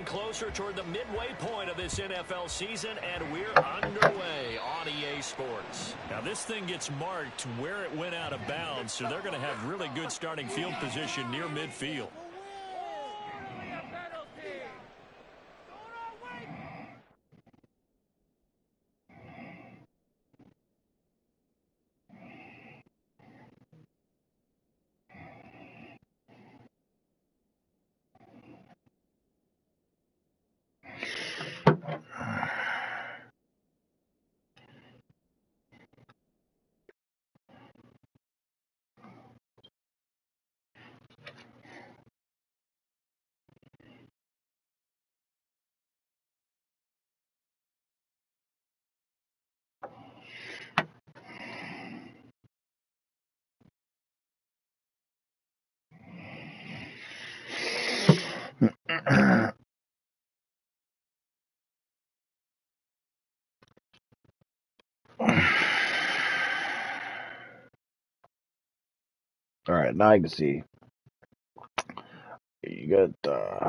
Closer toward the midway point of this NFL season, and we're underway on EA Sports. Now this thing gets marked where it went out of bounds, so they're going to have really good starting field position near midfield. All right, now I can see. You got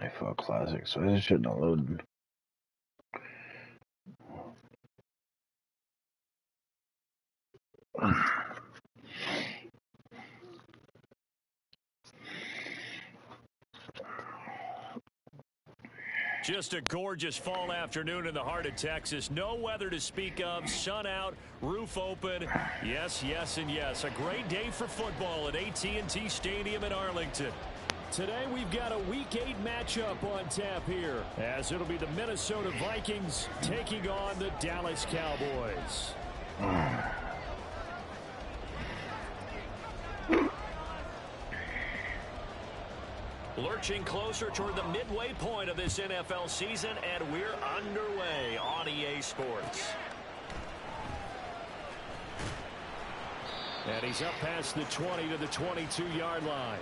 iPhone Classic, so this shouldn't have loaded. Just a gorgeous fall afternoon in the heart of Texas. No weather to speak of. Sun out, roof open. Yes, yes, and yes. A great day for football at AT&T Stadium in Arlington. Today we've got a Week 8 matchup on tap here, as it'll be the Minnesota Vikings taking on the Dallas Cowboys. Lurching closer toward the midway point of this NFL season, and we're underway on EA Sports. And he's up past the 20 to the 22-yard line.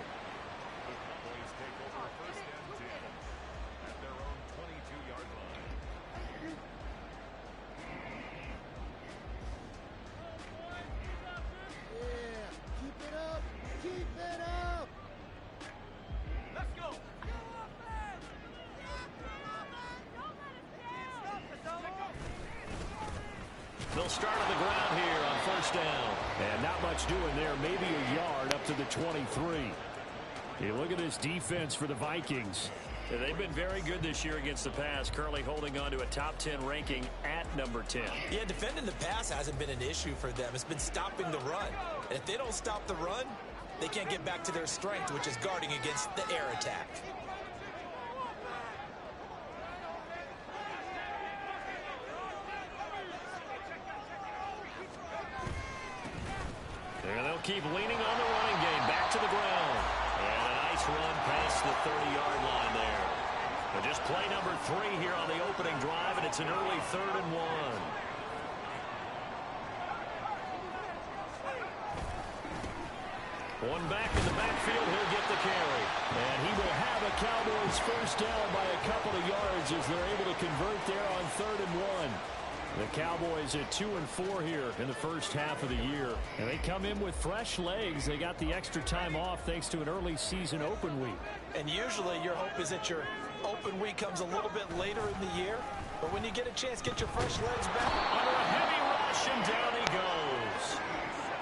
They'll start on the ground here on first down. And not much doing there. Maybe a yard up to the 23. You look at this defense for the Vikings. They've been very good this year against the pass, currently holding on to a top 10 ranking at number 10. Yeah, defending the pass hasn't been an issue for them. It's been stopping the run. And if they don't stop the run, they can't get back to their strength, which is guarding against the air attack. And they'll keep leaning on the running game. Back to the ground. And a nice run past the 30-yard line there. But just play number 3 here on the opening drive, and it's an early 3rd and 1. One back in the backfield, he'll get the carry. And he will have a Cowboys first down by a couple of yards as they're able to convert there on 3rd and 1. The Cowboys at 2-4 here in the first half of the year. And they come in with fresh legs. They got the extra time off thanks to an early season open week. And usually your hope is that your open week comes a little bit later in the year. But when you get a chance, get your fresh legs back. Under a heavy rush, and down he goes.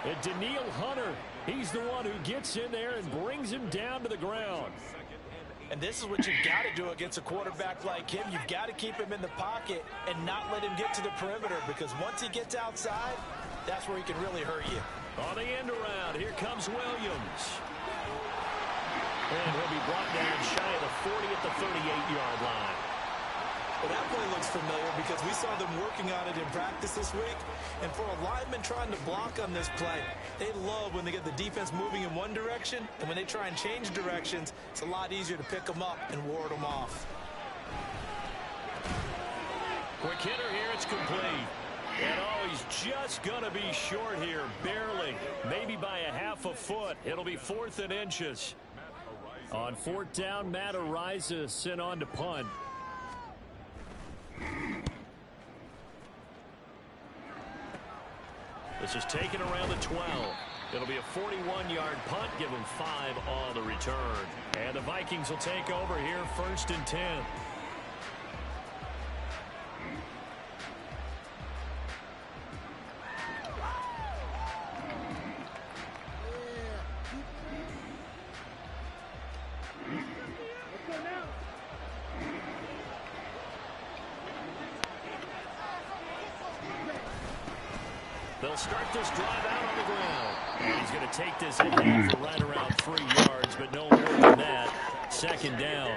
And Danielle Hunter, he's the one who gets in there and brings him down to the ground. And this is what you've got to do against a quarterback like him. You've got to keep him in the pocket and not let him get to the perimeter, because once he gets outside, that's where he can really hurt you. On the end around, here comes Williams. And he'll be brought down shy of the 40 at the 38-yard line. Well, that play looks familiar because we saw them working on it in practice this week. And for a lineman trying to block on this play, they love when they get the defense moving in one direction. And when they try and change directions, it's a lot easier to pick them up and ward them off. Quick hitter here, it's complete. And oh, he's just going to be short here, barely. Maybe by a half a foot. It'll be 4th and inches. On 4th down, Matt Araiza sent on to punt. This is taken around the 12. It'll be a 41-yard punt, give them 5 on the return. And the Vikings will take over here, 1st and 10. They'll start this drive out on the ground. And he's going to take this in for right around 3 yards, but no more than that. 2nd down.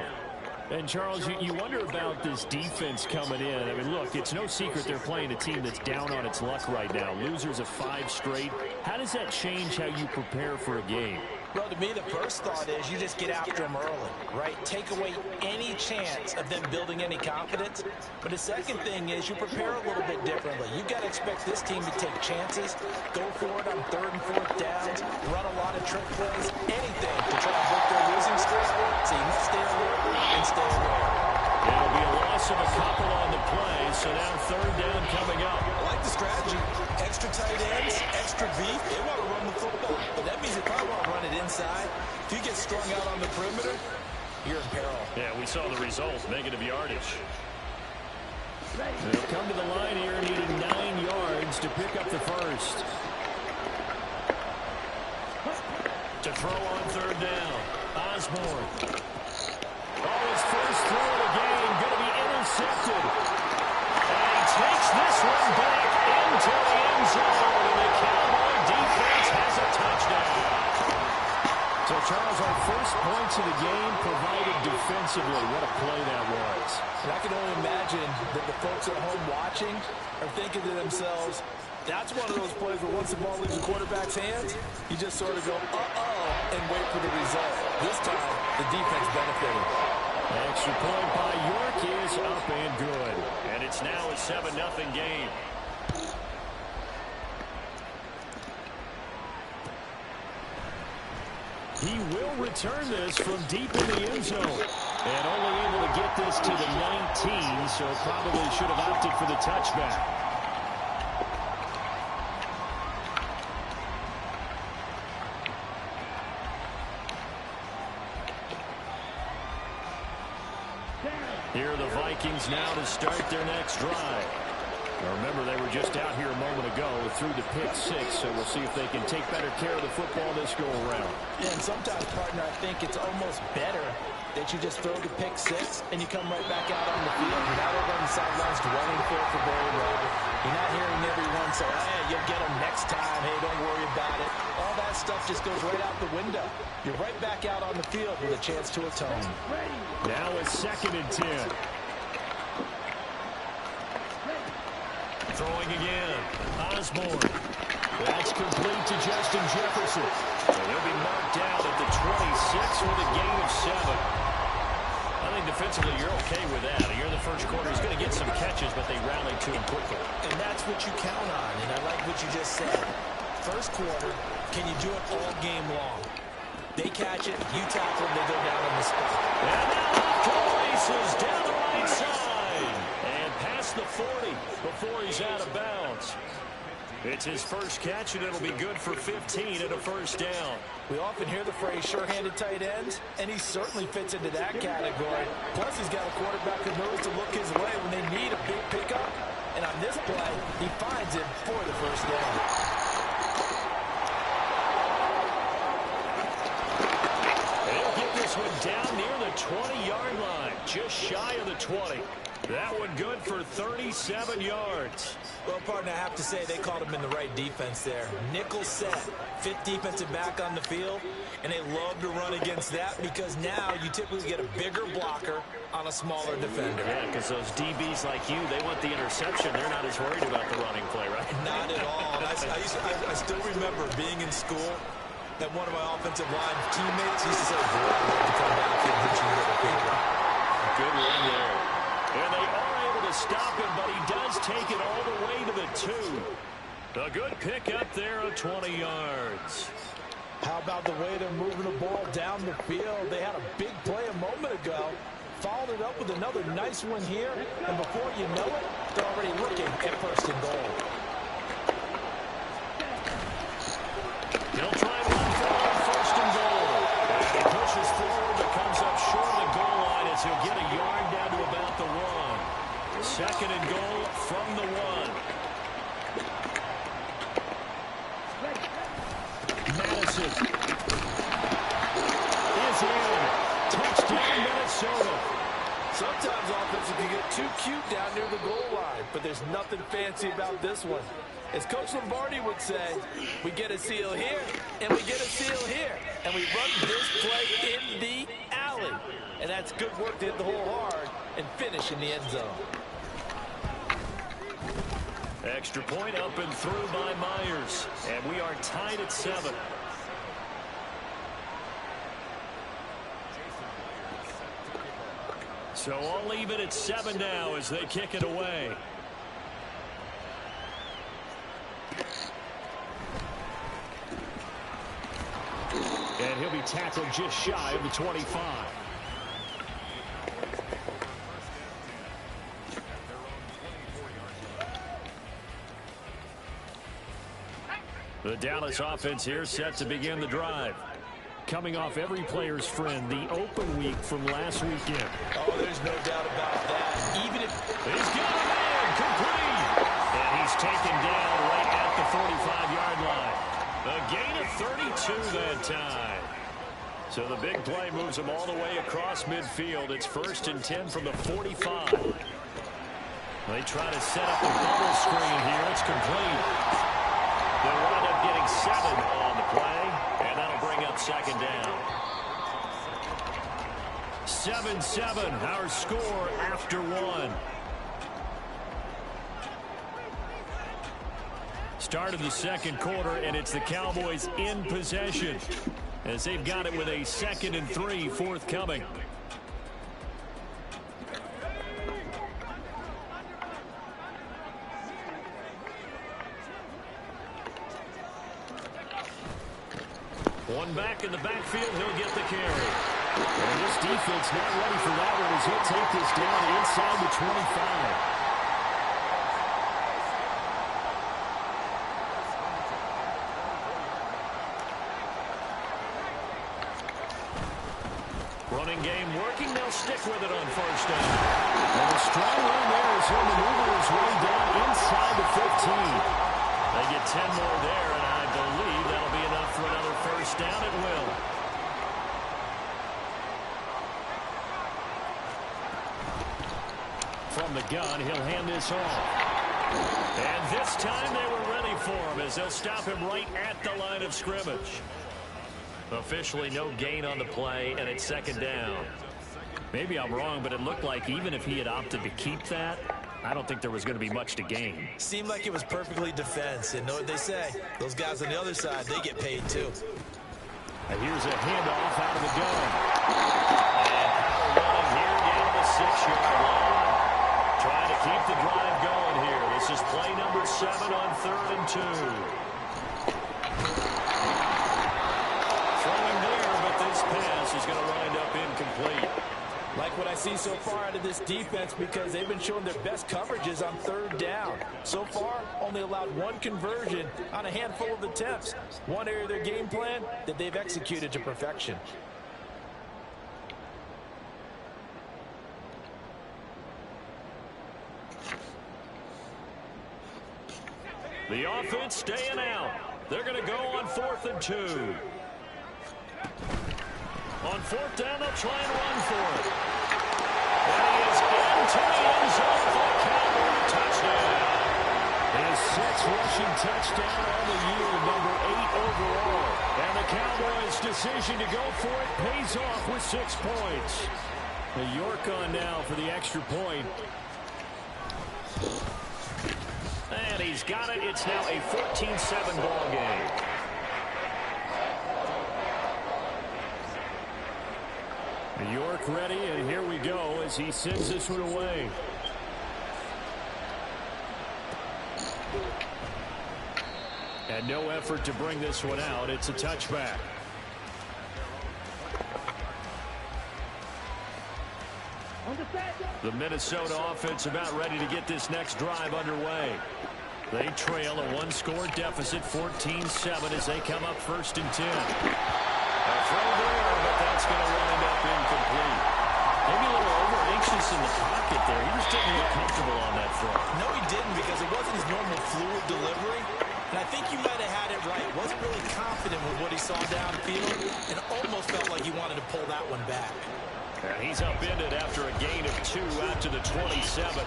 And, Charles, you wonder about this defense coming in. I mean, look, it's no secret they're playing a team that's down on its luck right now. Losers of 5 straight. How does that change how you prepare for a game? Well, to me, the first thought is you just get after them early, right? Take away any chance of them building any confidence. But the second thing is you prepare a little bit differently. You've got to expect this team to take chances, go for it on 3rd and 4th downs, run a lot of trick plays, anything to try to break their losing streak. So you must stay alert and stay aware. It'll be a loss of a couple on the play, so now 3rd down coming up. I like the strategy. Extra tight ends, extra beef. They want to run the football. But that means if I want to run it inside, if you get strung out on the perimeter, you're in peril. Yeah, we saw the result, negative yardage. They'll come to the line here needing 9 yards to pick up the first. To throw on 3rd down, Osborne. His first throw of the game, going to be intercepted. And he takes this one back into the end zone. And the Cowboy defense has a touchdown. So, Charles, our first points of the game provided defensively. What a play that was. And I can only imagine that the folks at home watching are thinking to themselves, that's one of those plays where once the ball leaves the quarterback's hands, you just sort of go, uh-oh, and wait for the result. This time, the defense benefited. Extra point by York is up and good. And it's now a 7-0 game. He will return this from deep in the end zone. And only able to get this to the 19, so probably should have opted for the touchback. Here are the Vikings now to start their next drive. Now remember, they were just out here a moment ago through the pick 6, so we'll see if they can take better care of the football this go-around. Yeah, and sometimes, partner, I think it's almost better that you just throw the pick 6 and you come right back out on the field. You're not over on the sidelines dwelling for it for very long. You're not hearing everyone say, hey, you'll get them next time. Hey, don't worry about it. All that stuff just goes right out the window. You're right back out on the field with a chance to atone. Now it's 2nd and 10. Throwing again. Osborne. That's complete to Justin Jefferson. And he'll be marked down at the 26 with a gain of 7. I think defensively you're okay with that. Here in the first quarter, he's going to get some catches, but they rallied to him quickly. And that's what you count on, and I like what you just said. First quarter, can you do it all game long? They catch it, you tackle, they go down on the spot. And now off to the races down the right side. And past the 40 before he's out of bounds. It's his first catch, and it'll be good for 15 and a first down. We often hear the phrase sure-handed tight ends, and he certainly fits into that category. Plus, he's got a quarterback who knows to look his way when they need a big pickup. And on this play, he finds it for the first down. They'll get this one down near the 20-yard line, just shy of the 20. That one good for 37 yards. Well, partner, I have to say they called him in the right defense there. Nickel set, 5th defensive back on the field, and they love to run against that because now you typically get a bigger blocker on a smaller defender. Yeah, because those DBs like you, they want the interception. They're not as worried about the running play, right? Not at all. I still remember being in school, and one of my offensive line teammates used to say, boy, I'd love to come back here and hit you with a paper. Good run there. And they are able to stop him, but he does take it all the way to the 2. A good pickup there of 20 yards. How about the way they're moving the ball down the field? They had a big play a moment ago. Followed it up with another nice one here. And before you know it, they're already looking at 1st and goal. cute down near the goal line, but there's nothing fancy about this one. As Coach Lombardi would say, we get a seal here, and we get a seal here, and we run this play in the alley. And that's good work to hit the hole hard and finish in the end zone. Extra point up and through by Myers, and we are tied at 7. So I'll leave it at 7 now as they kick it away. And he'll be tackled just shy of the 25. The Dallas offense here set to begin the drive. Coming off every player's friend, the open week from last weekend. Oh, there's no doubt about that. Even if he's got a man complete. And he's taken down right at the 45-yard line. A gain of 32 that time. So the big play moves him all the way across midfield. It's 1st and 10 from the 45. They try to set up a bubble screen here. It's complete. They'll wind up getting 7 on the play, and that'll bring up 2nd down. 7-7, our score after 1. Start of the second quarter, and it's the Cowboys in possession as they've got it with a 2nd and 3 forthcoming. One back in the backfield, he'll get the carry. And this defense not ready for that one as he'll take this down inside the 25. Running game working, they'll stick with it on 1st down. And a strong run there as he'll maneuver his way down inside the 15. They get 10 more there, and I believe that'll be enough for another 1st down. It will. From the gun, he'll hand this off. And this time they were ready for him as they'll stop him right at the line of scrimmage. Officially no gain on the play, and it's 2nd down. Maybe I'm wrong, but it looked like even if he had opted to keep that, I don't think there was going to be much to gain. Seemed like it was perfectly defense, and know what they say. Those guys on the other side, they get paid too. And here's a handoff out of the gun. And running here down the 6-yard line. Trying to keep the drive going here. This is play number 7 on 3rd and 2. Throwing there, but this pass is going to wind up incomplete. Like what I see so far out of this defense because they've been showing their best coverages on 3rd down. So far, only allowed 1 conversion on a handful of attempts. One area of their game plan that they've executed to perfection. The offense staying out. They're going to go on 4th and 2. On 4th down, they'll try and run for it. And he is into the end zone for a Cowboy touchdown. His 6th rushing touchdown on the year, number 8 overall. And the Cowboys' decision to go for it pays off with 6 points. The York on now for the extra point. And he's got it. It's now a 14-7 ball game. York ready, and here we go as he sends this one away. And no effort to bring this one out. It's a touchback. The Minnesota offense about ready to get this next drive underway. They trail a 1-score deficit, 14-7, as they come up 1st and 10. A throw there, but that's going to wind up incomplete. Maybe a little over-anxious in the pocket there. He just didn't look comfortable on that front. No, he didn't, because it wasn't his normal fluid delivery. And I think you might have had it right. Wasn't really confident with what he saw downfield and almost felt like he wanted to pull that one back. And he's upended after a gain of 2 out to the 27.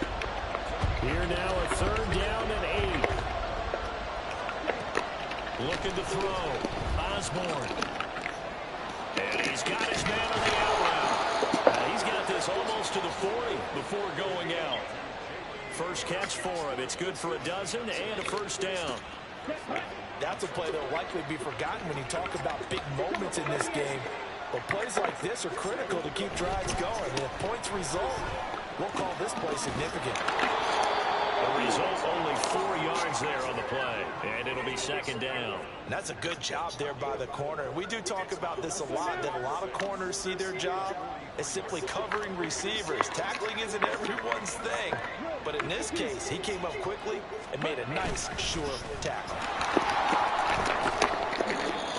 Here now a 3rd down and 8. Looking to throw. Osborne. And he's got his man on the out route. He's got this almost to the 40 before going out. First catch for him. It's good for a dozen and a 1st down. That's a play that will likely be forgotten when you talk about big moments in this game. But plays like this are critical to keep drives going. And if points result, we'll call this play significant. The result, only 4 yards there on the play. And it'll be 2nd down. And that's a good job there by the corner. We do talk about this a lot, that a lot of corners see their job as simply covering receivers. Tackling isn't everyone's thing. But in this case, he came up quickly and made a nice, sure tackle.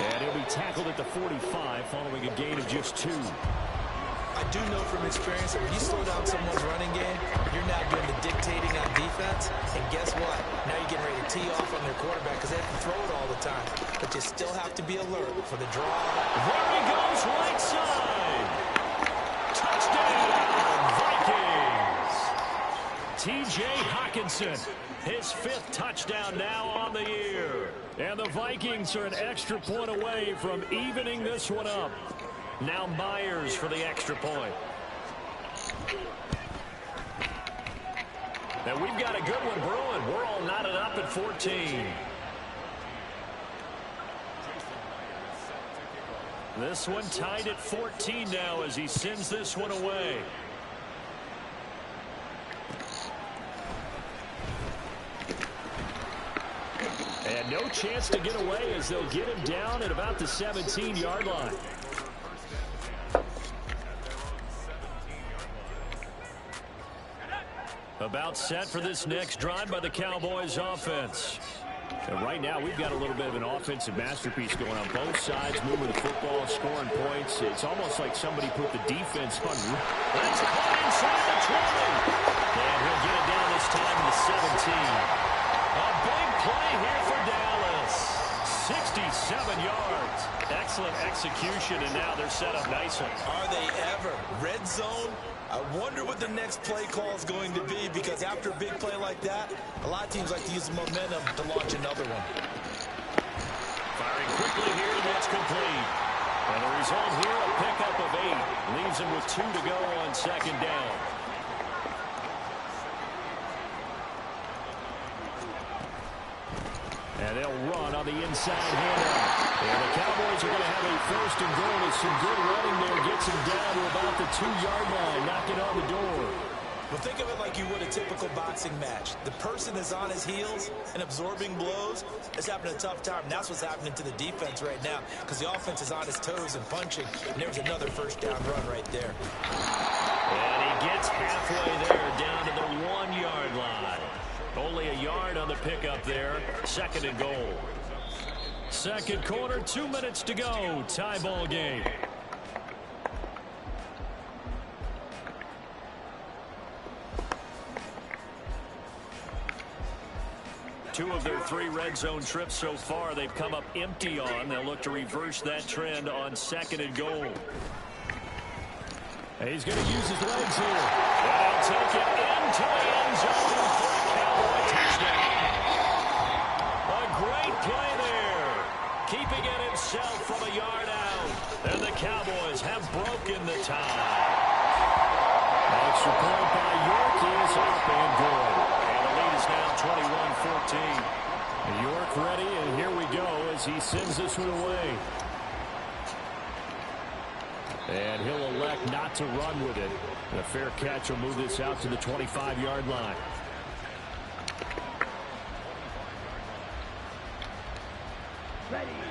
And he'll be tackled at the 45 following a gain of just 2. I do know from experience that when you slow down someone's running game, you're now doing the dictating on defense. And guess what? Now you're getting ready to tee off on their quarterback because they have to throw it all the time. But you still have to be alert for the draw. There he goes, right side. Touchdown, Vikings. T.J. Hockenson, his 5th touchdown now on the year. And the Vikings are an extra point away from evening this one up. Now Myers for the extra point. And we've got a good one brewing. We're all knotted up at 14. This one tied at 14 now as he sends this one away. And no chance to get away as they'll get him down at about the 17-yard line. About set for this next drive by the Cowboys offense. And right now we've got a little bit of an offensive masterpiece going on both sides, moving the football, scoring points. It's almost like somebody put the defense on. That's caught inside the 20. And he'll get it down this time to the 17. A big play here for Dallas. 67 yards. Excellent execution, and now they're set up nicely. Are they ever? Red zone? I wonder what the next play call is going to be, because after a big play like that, a lot of teams like to use the momentum to launch another one. Firing quickly here, that's complete. And the result here, a pickup of 8. Leaves him with 2 to go on 2nd down. And they'll run on the inside handoff. And the Cowboys are going to have a 1st and goal with some good running there. Gets him down to about the 2-yard line, knocking on the door. Well, think of it like you would a typical boxing match. The person is on his heels and absorbing blows. It's having a tough time. And that's what's happening to the defense right now, because the offense is on his toes and punching. And there's another 1st down run right there. And he gets halfway there, down to the 1-yard line. Only a yard on the pickup there. 2nd and goal. 2nd quarter, 2 minutes to go. Tie ball game. Two of their 3 red zone trips so far, they've come up empty on. They'll look to reverse that trend on 2nd and goal. And he's going to use his legs here. And he'll take it into the end zone for a Cowboy touchdown. A great play there. Keeping it himself from a yard out. And the Cowboys have broken the tie. Extra point by York is up and good. And the lead is now 21-14. York ready, and here we go as he sends this one away. And he'll elect not to run with it. And a fair catch will move this out to the 25-yard line.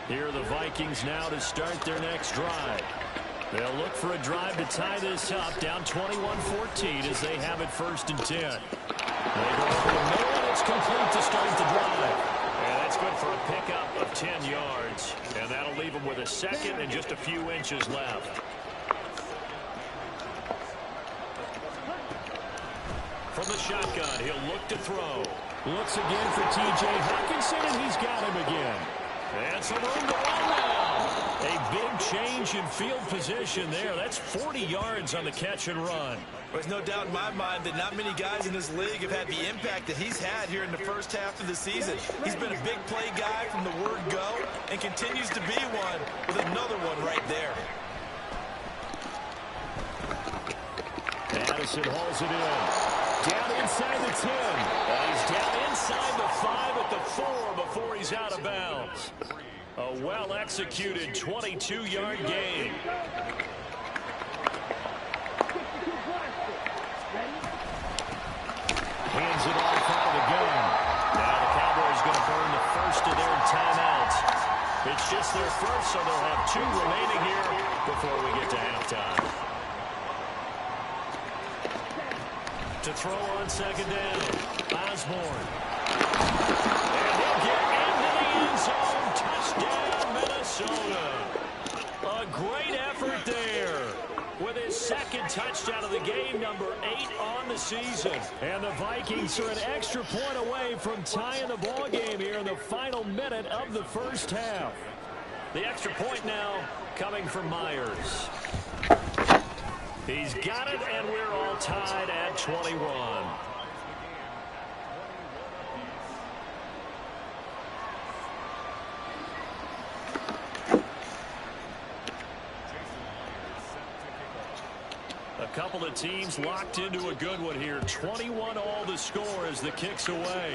Here are the Vikings now to start their next drive. They'll look for a drive to tie this up, down 21-14 as they have it 1st and 10. They go over the middle, and it's complete to start the drive. And that's good for a pickup of 10 yards. And that'll leave them with a 2nd and just a few inches left. From the shotgun, he'll look to throw. Looks again for T.J. Hockenson, and he's got him again. And some room to run now. A big change in field position there. That's 40 yards on the catch and run. There's no doubt in my mind that not many guys in this league have had the impact that he's had here in the first half of the season. He's been a big play guy from the word go and continues to be one with another one right there. Addison hauls it in. Down inside the 10. And he's down inside the 5 at the 4 before he's out of bounds. A well-executed 22-yard gain. Hands it off out of the gun. Now the Cowboys going to burn the first of their timeouts. It's just their first, so they'll have 2 remaining here before we get to halftime. To throw on second down, Osborne. And he'll get into the end zone. Touchdown, Minnesota. A great effort there with his second touchdown of the game, number 8 on the season. And the Vikings are an extra point away from tying the ball game here in the final minute of the first half. The extra point now coming from Myers. He's got it, and we're all tied at 21. A couple of teams locked into a good one here. 21 all the score as the kick's away.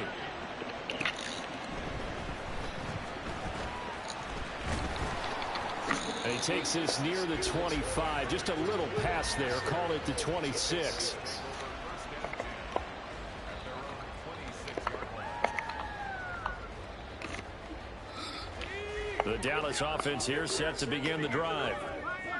And he takes this near the 25. Just a little pass there. Call it the 26. The Dallas offense here set to begin the drive.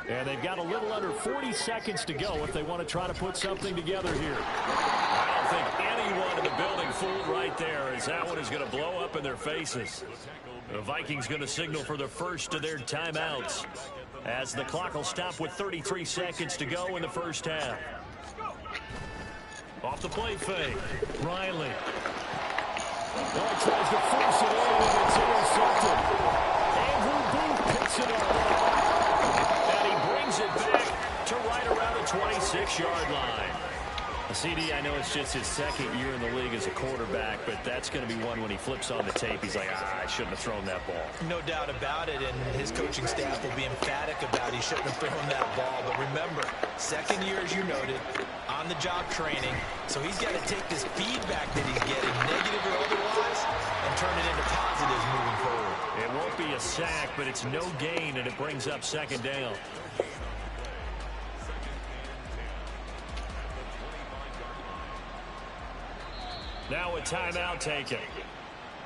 And they've got a little under 40 seconds to go if they want to try to put something together here. I don't think anyone in the building fooled right there, as that one is going to blow up in their faces. The Vikings going to signal for the first of their timeouts as the clock will stop with 33 seconds to go in the first half. Off the play fake, Riley. Well, tries to force it in, and it's intercepted. Andrew Booth picks it up. And he brings it back to right around the 26-yard line. CD, I know it's just his second year in the league as a quarterback, but that's going to be one when he flips on the tape. He's like, I shouldn't have thrown that ball. No doubt about it, and his coaching staff will be emphatic about he shouldn't have thrown that ball. But remember, second year, as you noted, on-the-job training, so he's got to take this feedback that he's getting, negative or otherwise, and turn it into positives moving forward. It won't be a sack, but it's no gain, and it brings up second down. Now a timeout taken.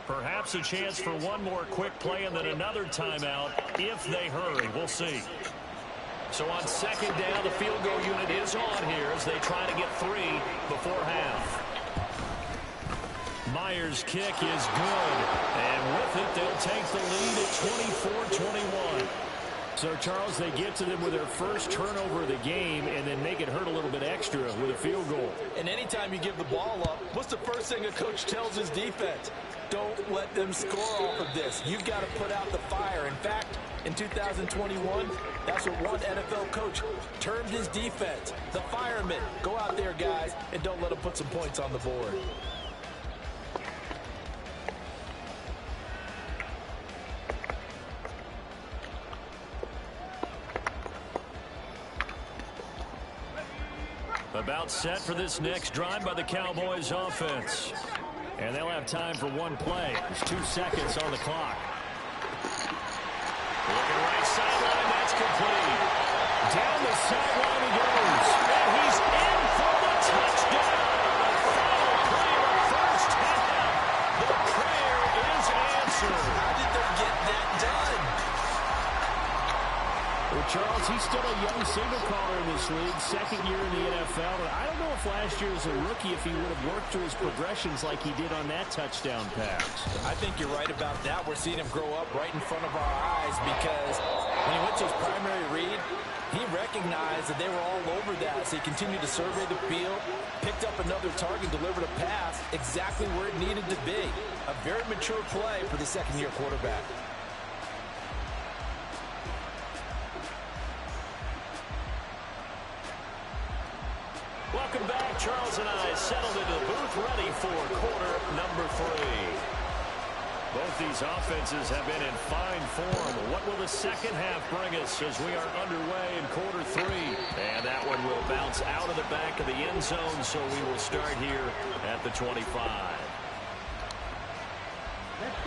Perhaps a chance for one more quick play and then another timeout if they hurry. We'll see. So on second down, the field goal unit is on here as they try to get 3 before half. Myers' kick is good. And with it, they'll take the lead at 24-21. So, Charles, they get to them with their first turnover of the game and then make it hurt a little bit extra with a field goal. And anytime you give the ball up, what's the first thing a coach tells his defense? Don't let them score off of this. You've got to put out the fire. In fact, in 2021, that's what one NFL coach termed his defense. The firemen. Go out there, guys, and don't let them put some points on the board. About set for this next drive by the Cowboys offense. And they'll have time for one play. There's 2 seconds on the clock. Looking right sideline, that's complete. Down the sideline he goes. And he's in for the touchdown. The final play of the first half. The prayer is answered. How did they get that done? Well, Charles, he's still a young single caller in this league, second year in the NFL. And I don't know if last year as a rookie, if he would have worked through his progressions like he did on that touchdown pass. I think you're right about that. We're seeing him grow up right in front of our eyes because when he went to his primary read, he recognized that they were all over that. So he continued to survey the field, picked up another target, delivered a pass exactly where it needed to be. A very mature play for the second-year quarterback. Welcome back. Charles and I settled into the booth, ready for quarter number 3. Both these offenses have been in fine form. What will the second half bring us as we are underway in quarter 3? And that one will bounce out of the back of the end zone, so we will start here at the 25.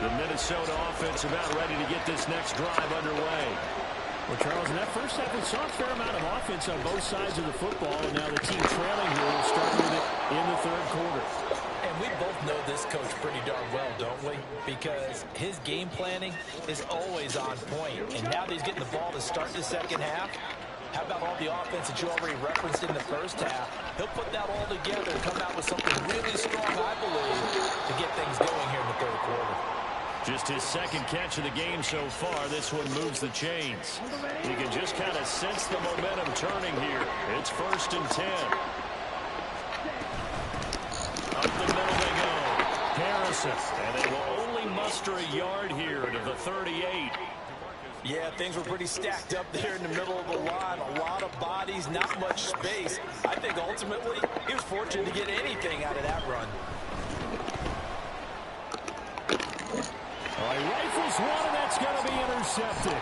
The Minnesota offense about ready to get this next drive underway. Well, Charles, in that first half, we saw a fair amount of offense on both sides of the football, and now the team trailing here will start with it in the third quarter. And we both know this coach pretty darn well, don't we? Because his game planning is always on point. And now that he's getting the ball to start the second half, how about all the offense that you already referenced in the first half? He'll put that all together and come out with something really strong, I believe, to get things going here in the third quarter. Just his second catch of the game so far. This one moves the chains. You can just kind of sense the momentum turning here. It's 1st and 10. Up the middle they go. Harrison. And they will only muster a yard here to the 38. Yeah, things were pretty stacked up there in the middle of the line. A lot of bodies, not much space. I think ultimately he was fortunate to get anything out of that run. All right, rifles one, and that's going to be intercepted.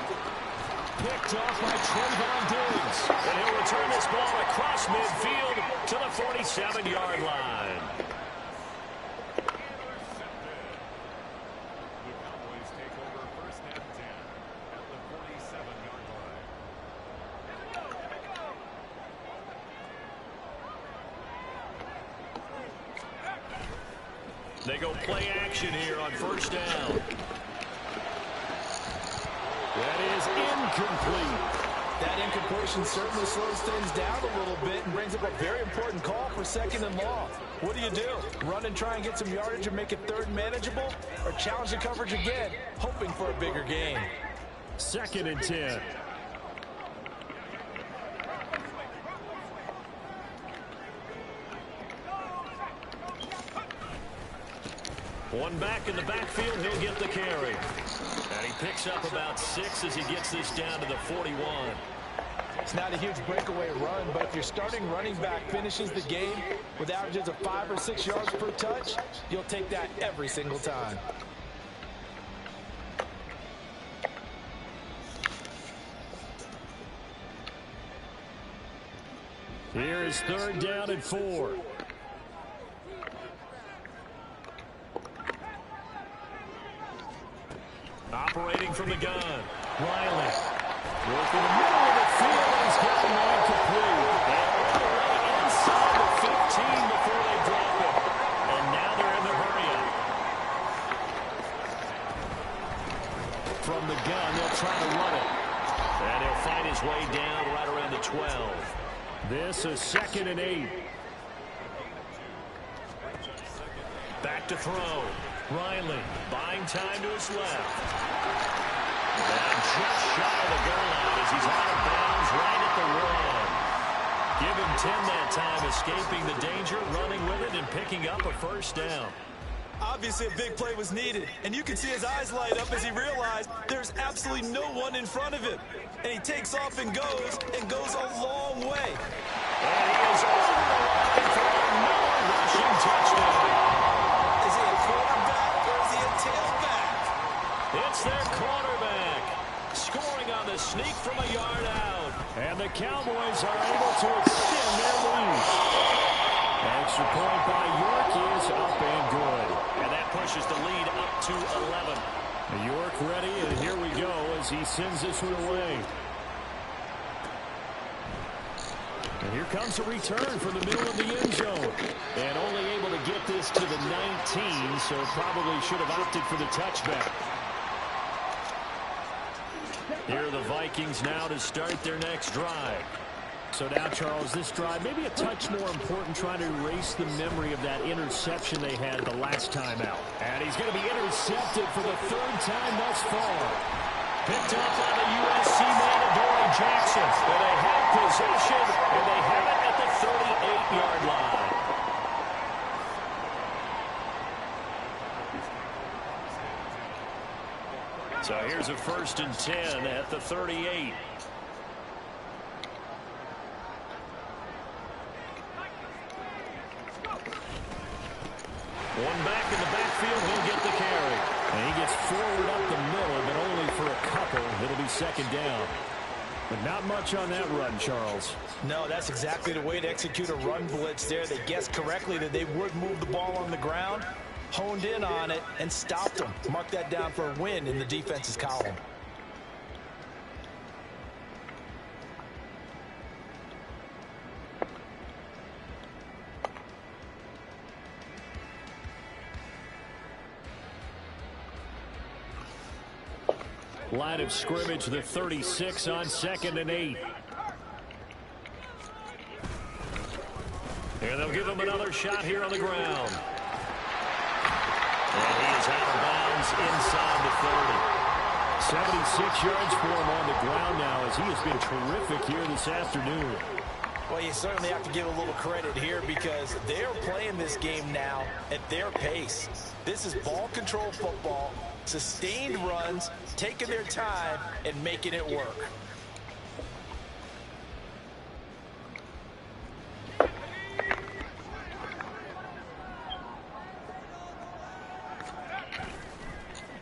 Picked off by Trayvon Diggs. And he'll return this ball across midfield to the 47-yard line. They go play action here on 1st down. That is incomplete. That incompletion certainly slows things down a little bit and brings up a very important call for 2nd and long. What do? Run and try and get some yardage and make it 3rd manageable? Or challenge the coverage again, hoping for a bigger gain? 2nd and 10. One back in the backfield, he'll get the carry. And he picks up about 6 as he gets this down to the 41. It's not a huge breakaway run, but if your starting running back finishes the game with averages of 5 or 6 yards per touch, you'll take that every single time. Here is 3rd down and 4. Operating from the gun. Riley. Working the middle of the field, and he's got him incomplete. And all the way inside the 15 before they drop it. And now they're in the hurry-up. From the gun, they'll try to run it. And he'll find his way down right around the 12. This is 2nd and 8. Back to throw. Riley buying time to his left. And just shy of the goal line as he's out of bounds right at the 1. Give him 10 that time, escaping the danger, running with it, and picking up a 1st down. Obviously, a big play was needed, and you can see his eyes light up as he realized there's absolutely no one in front of him. And he takes off and goes a long way. And he is over the line for another rushing touchdown. Is he a quarterback or is he a tailback? It's their quarterback, scoring on the sneak from a yard out. And the Cowboys are able to extend their lead. Extra point by York is up and good. And that pushes the lead up to 11. York ready, and here we go as he sends this one away. And here comes a return from the middle of the end zone. And only able to get this to the 19, so probably should have opted for the touchback. Here are the Vikings now to start their next drive. So now, Charles, this drive maybe a touch more important, trying to erase the memory of that interception they had the last time out. And he's going to be intercepted for the 3rd time thus far. Picked up by the USC man, Adoree Jackson. And they have possession, and they have it at the 38-yard line. So here's a 1st and 10 at the 38. One back in the backfield, he'll get the carry. And he gets forward up the middle, but only for a couple. It'll be second down. But not much on that run, Charles. No, that's exactly the way to execute a run blitz there. They guessed correctly that they would move the ball on the ground, honed in on it, and stopped them. Mark that down for a win in the defense's column. Line of scrimmage, the 36 on 2nd and 8. And they'll give him another shot here on the ground. And he is out of bounds inside the 30. 76 yards for him on the ground now as he has been terrific here this afternoon. Well, you certainly have to give a little credit here because they're playing this game now at their pace. This is ball control football, sustained runs, taking their time, and making it work.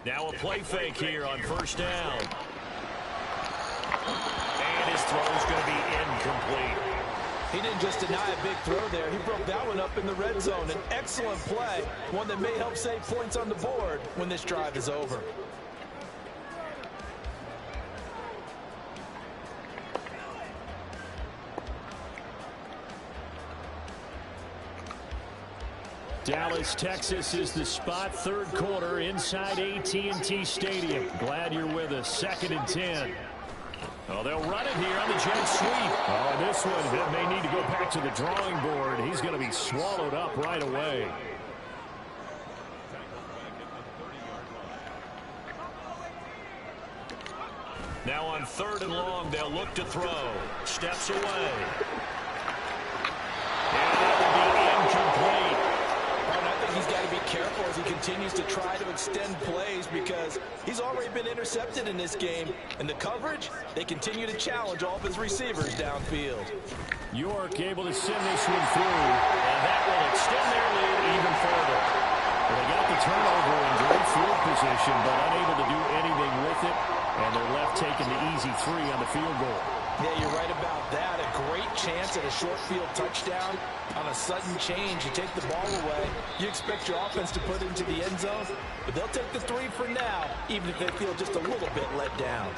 Now a play fake here on first down. And his throw is going to be incomplete. He didn't just deny a big throw there. He broke that one up in the red zone. An excellent play, one that may help save points on the board when this drive is over. Dallas, Texas is the spot. Third quarter inside AT&T Stadium. Glad you're with us. 2nd and 10. Oh, they'll run it here on the jet sweep. Oh, this one may need to go back to the drawing board. He's going to be swallowed up right away. Now on 3rd and long, they'll look to throw. Steps away. And that will be incomplete. He's got to be careful as he continues to try to extend plays because he's already been intercepted in this game. And the coverage, they continue to challenge all of his receivers downfield. York able to send this one through. And that will extend their lead even further. Well, they got the turnover in great field position, but unable to do anything with it. And they're left taking the easy 3 on the field goal. Yeah, you're right about that. A great chance at a short field touchdown. On a sudden change, you take the ball away. You expect your offense to put it into the end zone, but they'll take the 3 for now, even if they feel just a little bit let down.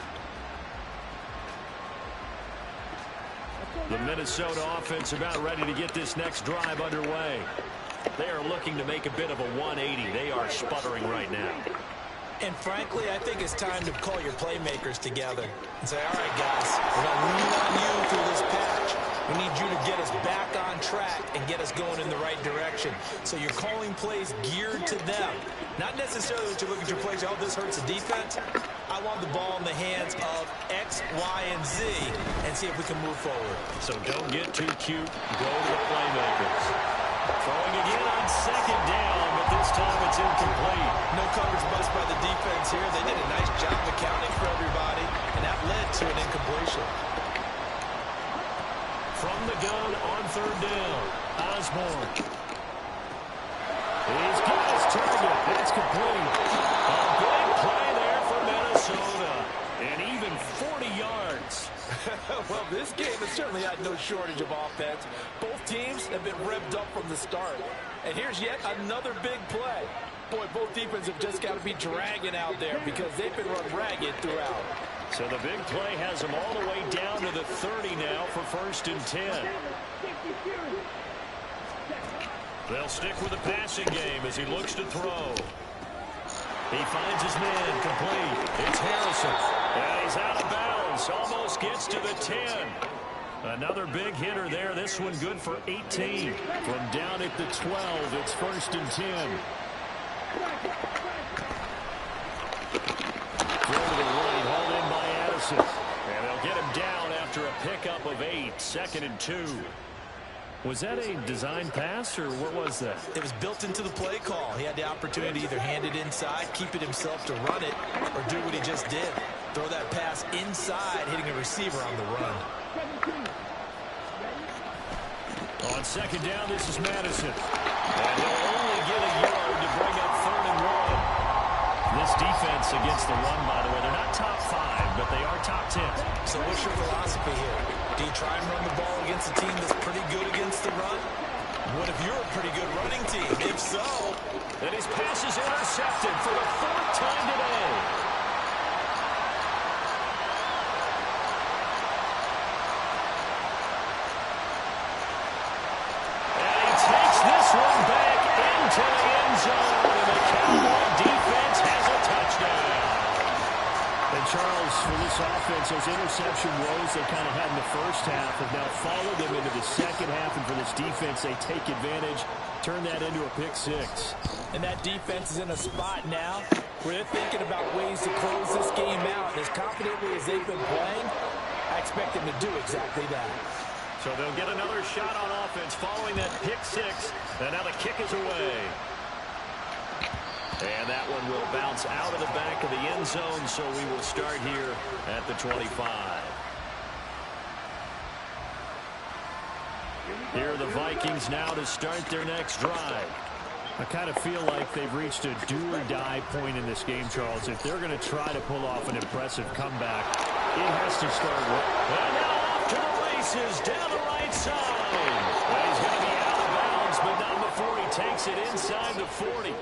The Minnesota offense about ready to get this next drive underway. They are looking to make a bit of a 180. They are sputtering right now. And frankly, I think it's time to call your playmakers together and say, all right, guys, we're going to lean on you through this patch. We need you to get us back on track and get us going in the right direction. So you're calling plays geared to them. Not necessarily that you look at your plays, oh, this hurts the defense. I want the ball in the hands of X, Y, and Z and see if we can move forward. So don't get too cute. Go to the playmakers. Throwing again on 2nd down, but this time it's incomplete. No coverage bust by the defense here. They did a nice job accounting for everybody, and that led to an incompletion. From the gun on 3rd down, Osborne. He's got his target. That's complete. A big play there for Minnesota. And even 40 yards. Well, this game has certainly had no shortage of offense. Both teams have been revved up from the start. And here's yet another big play. Boy, both defenses have just got to be dragging out there because they've been run ragged throughout. So the big play has them all the way down to the 30 now for 1st and 10. They'll stick with the passing game as he looks to throw. He finds his man complete. It's Harrison. And he's out of bounds. Almost gets to the 10. Another big hitter there. This one good for 18. From down at the 12, it's 1st and 10. Throw to the right, hauled in by Addison. And they'll get him down after a pickup of 8. 2nd and 2. Was that a design pass, or what was that? It was built into the play call. He had the opportunity to either hand it inside, keep it himself to run it, or do what he just did. Throw that pass inside, hitting a receiver on the run. On 2nd down, this is Madison. And he'll only get a yard to bring up 3rd and 1. This defense against the run, by the way, they're not top 5, but they are top 10. So what's your philosophy here? Do you try and run the ball against a team that's pretty good against the run? What if you're a pretty good running team? If so, then his pass is intercepted for the 4th time today. And he takes this one back into the end zone, and the Cowboy defense has a touchdown. And Charles, for this offense, those interception woes they kind of had in the first half have now followed them into the second half, and for this defense, they take advantage, turn that into a pick 6. And that defense is in a spot now where they're thinking about ways to close this game out. And as confidently as they've been playing, I expect them to do exactly that. So they'll get another shot on offense following that pick 6, and now the kick is away. And that one will bounce out of the back of the end zone, so we will start here at the 25. Here are the Vikings now to start their next drive. I kind of feel like they've reached a do-or-die point in this game, Charles. If they're going to try to pull off an impressive comeback, it has to start with... And now off to the races, down the right side. Well, he's going to be out of bounds, but not before he takes it inside the 40.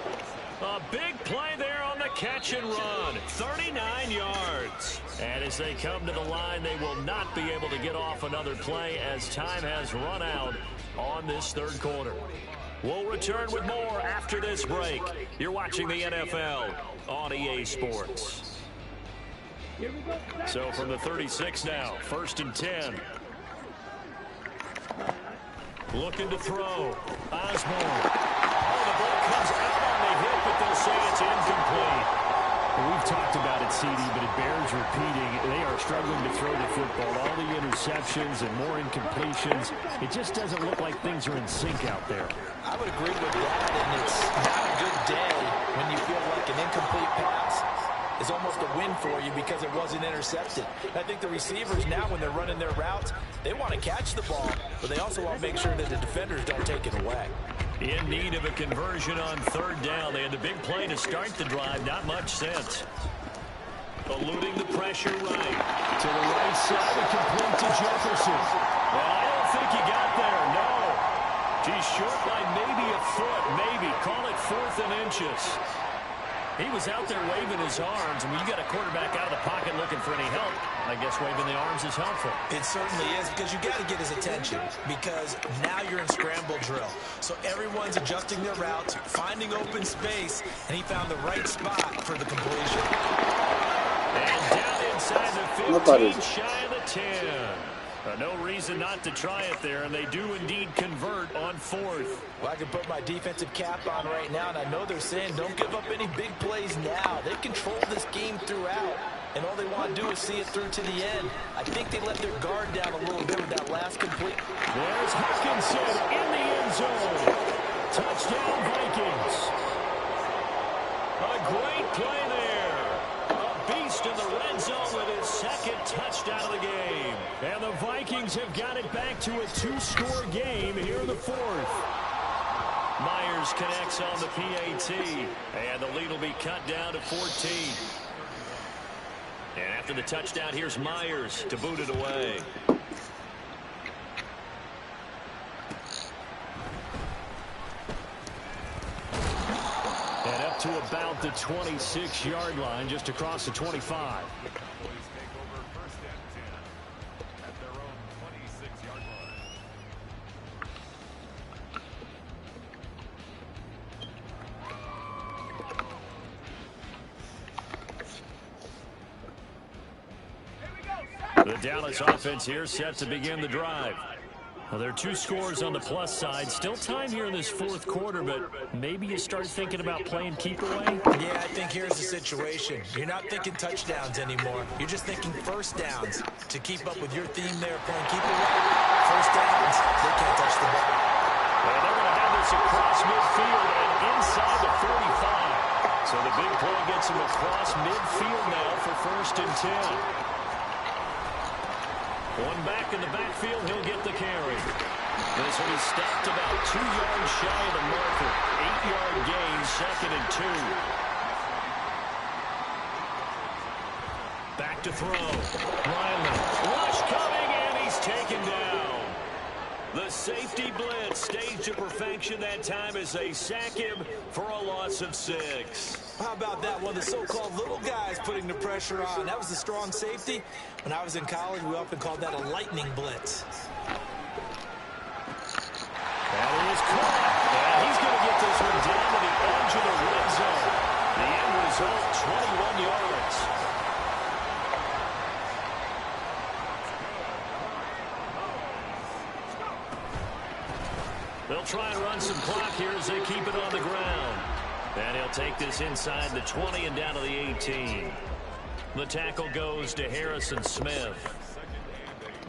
A big play there on the catch and run. 39 yards. And as they come to the line, they will not be able to get off another play as time has run out on this 3rd quarter. We'll return with more after this break. You're watching the NFL on EA Sports. So from the 36 now, 1st and 10. Looking to throw. Osborne. Oh, the ball comes out on the hit, but they'll say it's incomplete. We've talked about it, CD, but it bears repeating. They are struggling to throw the football. All the interceptions and more incompletions. It just doesn't look like things are in sync out there. I would agree with that, and it's not a good day when you feel like an incomplete pass is almost a win for you because it wasn't intercepted. I think the receivers now, when they're running their routes, they want to catch the ball, but they also want to make sure that the defenders don't take it away. In need of a conversion on 3rd down. They had the big play to start the drive. Not much sense. Eluding the pressure right. To the right side and complete to Jefferson. Well, I don't think he got there. No. He's short by maybe a foot. Maybe. Call it 4th and inches. He was out there waving his arms, and when you got a quarterback out of the pocket looking for any help, I guess waving the arms is helpful. It certainly is, because you got to get his attention, because now you're in scramble drill. So everyone's adjusting their routes, finding open space, and he found the right spot for the completion. And down inside the 15, shy of the 10. No reason not to try it there, and they do indeed convert on 4th. Well, I can put my defensive cap on right now, and I know they're saying don't give up any big plays now. They've controlled this game throughout, and all they want to do is see it through to the end. I think they let their guard down a little bit with that last complete. There's Hockenson in the end zone. Touchdown, Vikings. A great play there. A beast in the red zone with his 2nd touchdown of the game. And the Vikings have got it back to a 2-score game here in the 4th. Myers connects on the PAT, and the lead will be cut down to 14. And after the touchdown, here's Myers to boot it away. And up to about the 26-yard line, just across the 25. The Dallas offense here set to begin the drive. Well, there are 2 scores on the plus side. Still time here in this 4th quarter, but maybe you start thinking about playing keep away? Yeah, I think here's the situation. You're not thinking touchdowns anymore. You're just thinking 1st downs to keep up with your theme there, playing keep away. 1st downs, they can't touch the ball. Well, they're going to have this across midfield and inside the 45. So the big play gets him across midfield now for 1st and 10. One back in the backfield, he'll get the carry. This will be stopped about 2 yards shy of the marker. 8-yard gain, 2nd and 2. Back to throw. Riley. Rush coming, and he's taken down. The safety blitz staged to perfection that time as they sack him for a loss of 6. How about that one? The so-called little guys putting the pressure on. That was the strong safety. When I was in college, we often called that a lightning blitz. That is caught. And he's going to get this one down to the edge of the red zone. The end result, 21 yards. They'll try and run some clock here as they keep it on the ground. And he'll take this inside the 20 and down to the 18. The tackle goes to Harrison Smith.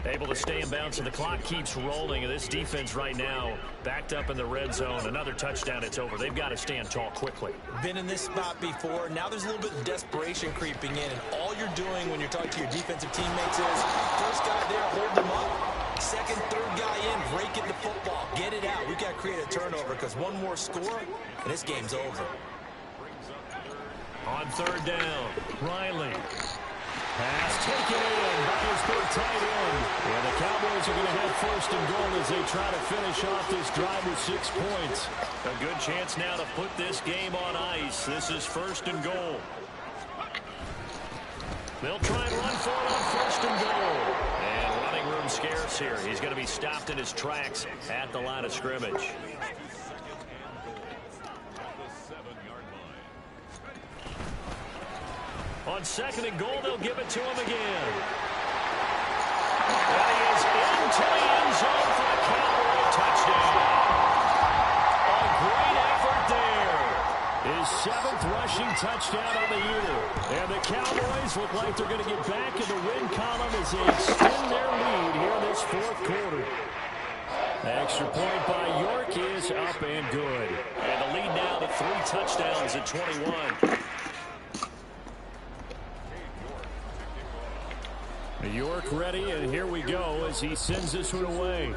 Able to stay in bounds, and the clock keeps rolling. And this defense right now backed up in the red zone. Another touchdown, it's over. They've got to stand tall quickly. Been in this spot before. Now there's a little bit of desperation creeping in. And all you're doing when you're talking to your defensive teammates is first guy there, hold them up. Second, third guy in, break it the football. Get it out. We've got to create a turnover because one more score, and this game's over. On 3rd down, Riley. Pass taken in by his big tight end. And the Cowboys are going to have 1st and goal as they try to finish off this drive with 6 points. A good chance now to put this game on ice. This is 1st and goal. They'll try and run for it on 1st and goal. And running room scarce here. He's going to be stopped in his tracks at the line of scrimmage. On 2nd and goal, they'll give it to him again. And he is into the end zone for a Cowboy touchdown. A great effort there. His 7th rushing touchdown on the year. And the Cowboys look like they're going to get back in the win column as they extend their lead here in this 4th quarter. The extra point by York is up and good. And the lead now to 3 touchdowns at 21. York ready, and here we go as he sends this one away.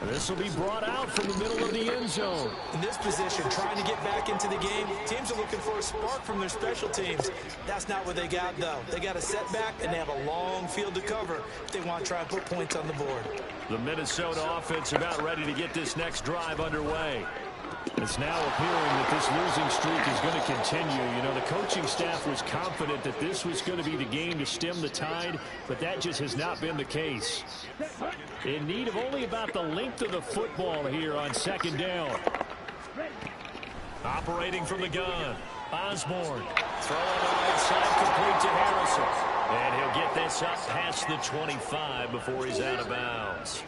And this will be brought out from the middle of the end zone. In this position, trying to get back into the game, teams are looking for a spark from their special teams. That's not what they got, though. They got a setback, and they have a long field to cover if they want to try and put points on the board. The Minnesota offense about ready to get this next drive underway. It's now appearing that this losing streak is going to continue. You know, the coaching staff was confident that this was going to be the game to stem the tide, but that just has not been the case. In need of only about the length of the football here on 2nd down. Operating from the gun, Osborne. Throw on the right side, complete to Harrison. And he'll get this up past the 25 before he's out of bounds.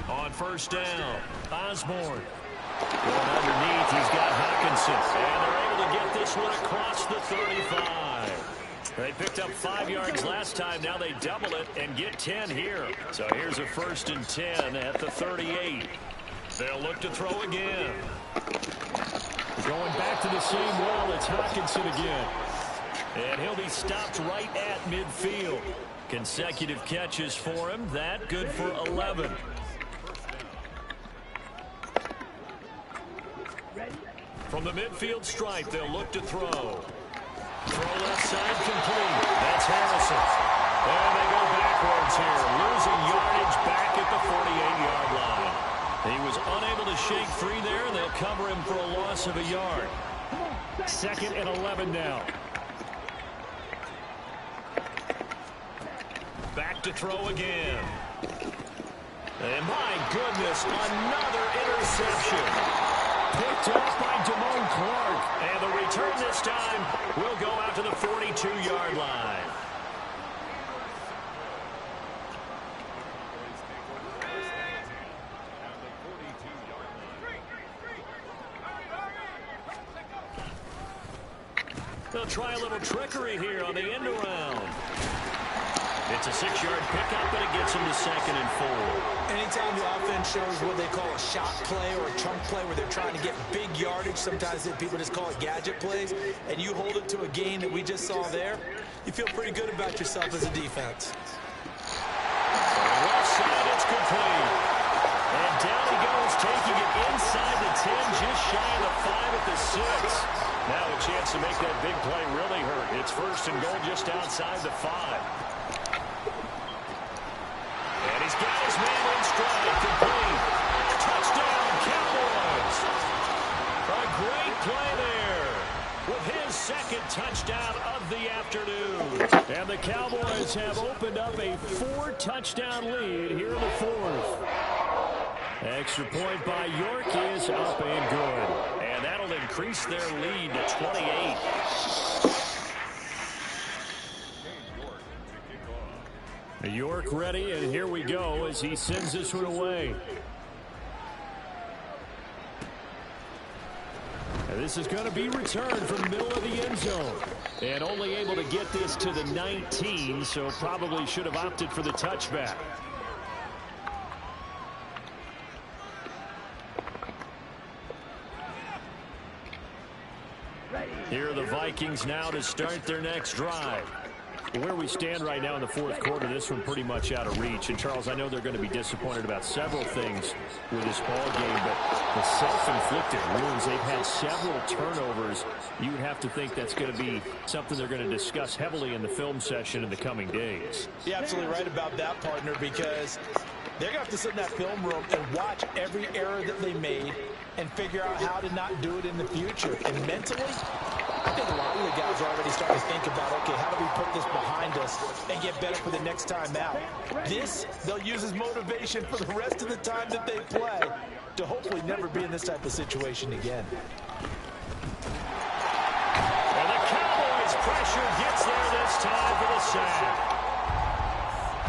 On 1st down, Osborne. Going underneath, he's got Hockenson. And they're able to get this one across the 35. They picked up 5 yards last time. Now they double it and get 10 here. So here's a 1st and 10 at the 38. They'll look to throw again. Going back to the same well, it's Hockenson again. And he'll be stopped right at midfield. Consecutive catches for him. That good for 11. From the midfield stripe, they'll look to throw. Throw left side complete. That's Harrison. And they go backwards here. Losing yardage back at the 48-yard line. He was unable to shake free there, and they'll cover him for a loss of a yard. 2nd and 11 now. Back to throw again. And my goodness, another interception. Picked off by Damone Clark. And the return this time will go out to the 42-yard line. They'll try a little trickery here on the end around. It's a 6-yard pickup, and it gets him to 2nd and 4. Anytime the offense shows what they call a shot play or a chunk play where they're trying to get big yardage, sometimes people just call it gadget plays, and you hold it to a gain that we just saw there, you feel pretty good about yourself as a defense. Left side, it's complete. And down he goes, taking it inside the 10, just shy of the 5 at the 6. Now a chance to make that big play really hurt. It's 1st and goal just outside the 5. And he's got his man in stride, complete. Touchdown, Cowboys. A great play there with his 2nd touchdown of the afternoon. And the Cowboys have opened up a 4-touchdown lead here in the 4th. Extra point by York is up and good. And that'll increase their lead to 28. York ready, and here we go as he sends this one away. And this is going to be returned from the middle of the end zone. And only able to get this to the 19, so probably should have opted for the touchback. Here are the Vikings now to start their next drive. Where we stand right now in the 4th quarter, this one pretty much out of reach. And, Charles, I know they're going to be disappointed about several things with this ball game, but the self-inflicted wounds, they've had several turnovers. You would have to think that's going to be something they're going to discuss heavily in the film session in the coming days. You're absolutely right about that, partner, because they're going to have to sit in that film room and watch every error that they made and figure out how to not do it in the future. And mentally, I think a lot of the guys are already starting to think about, okay, how do we put this behind us and get better for the next time out? This, they'll use as motivation for the rest of the time that they play to hopefully never be in this type of situation again. And the Cowboys' pressure gets there this time for the sack.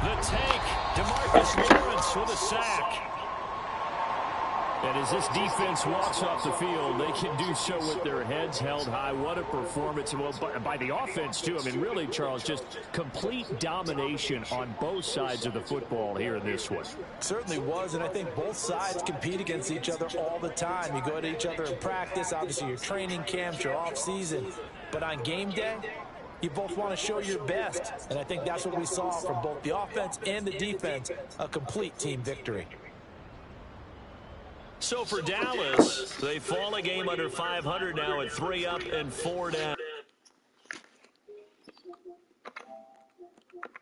The tank, DeMarcus Lawrence with a sack. And as this defense walks off the field, they can do so with their heads held high. What a performance. Well, by the offense, too. I mean, really, Charles, just complete domination on both sides of the football here in this one. Certainly was, and I think both sides compete against each other all the time. You go to each other in practice. Obviously, your training camps, your off-season. But on game day, you both want to show your best. And I think that's what we saw from both the offense and the defense, a complete team victory. So for Dallas, they fall a game under 500 now at 3 up and 4 down.